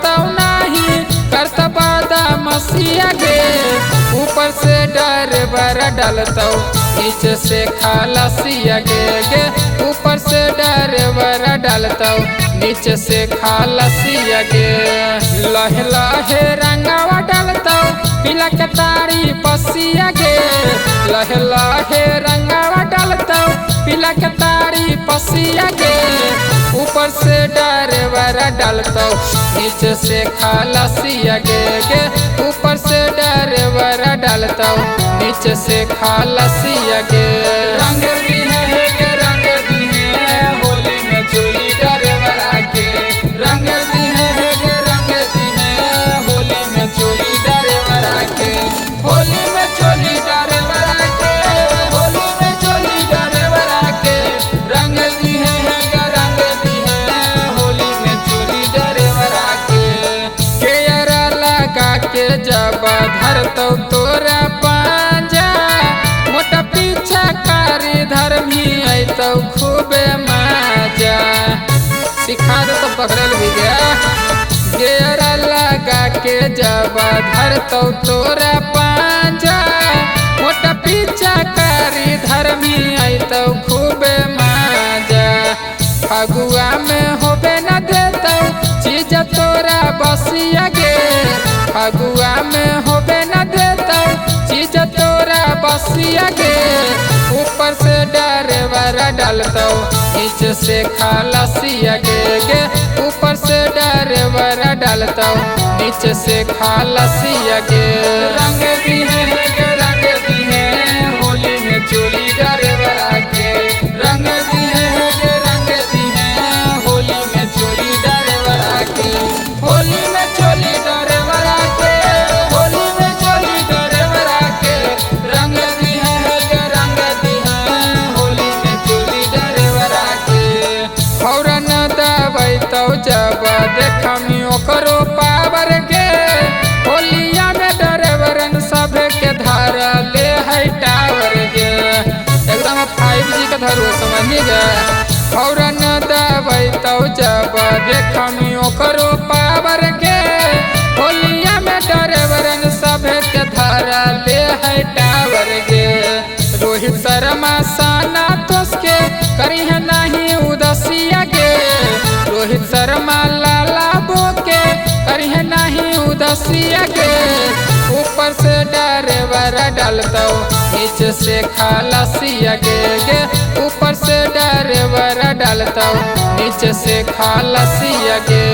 छोड़ता नहीं करता बादा मसीहा गे। ऊपर से ड्राइवर डालता नीचे से खलासिया गे। ऊपर से ड्राइवर डालता नीचे से खलासिया गे। लहे लहे रंगावा डालता पीला के तारी पसिया गे। लहे लहे रंगावा डालता पीला के तारी पसिया गे। ऊपर से ड्राइवर डालता नीचे से खलासिया गे। ऊपर से ड्राइवर डालता नीचे से खलासिया गे। रंग दी है गे रंग दी है होली में चोली ड्राइवर आके। रंग दी है गे रंग दी है होली में चोली ड्राइवर आके। होली में चोली ड्राइवर आके। होली में चोली ड्राइवर आके। रंग दी है गे रंग दी है होली में चोली ड्राइवर आके। केरा लगा के जब धरतो तोरा पांजा मोटा पीछा कारी धर्मी तो खूबे मजा। सिखा दे तो पकड़ल भी गया। गेरा लगा के जब धरतो तोरा पांजा मोटा पीछा कारी धर्मी तो खूबे मजा। फगुआ में होबे न देता चीज तोरा बसिया गे। फगुआ में होबे न देता चीज तोरा बसिया गे। ऊपर से ड्राइवर डालता नीचे से खलासिया गे। ऊपर से ड्राइवर डालता नीचे से खलासिया गे। रंग दी है रंग दी है होली में चोली ड्राइवर आके। रंग दी है रंग दी है होली में चोली ड्राइवर आके। होली में चोली ड्राइवर आके। होली में चोली ड्राइवर आके। रंग दी है रंग दी है होली में चोली ड्राइवर आके। हौरन दबाई तो जब देखमी ओकरो पावर गे। होलिया में ड्राइवरन सब के धारा ले है टावर गे। एकदम 5G का धरो समझ गए। हौरन दबाई तो जब देखमी ओकरो पावर गे। होलिया में ड्राइवरन सब के धारा ले है टावर गे। रोहित शर्मा साना तोस के करी है नहीं उदसिया गे। रोहित शर्मा लाला बोके करी है नहीं उदसिया गे। ऊपर से ड्राइवर डालता नीचे से खलासिया गे। ऊपर से ड्राइवर डालता नीचे से खलासिया गे।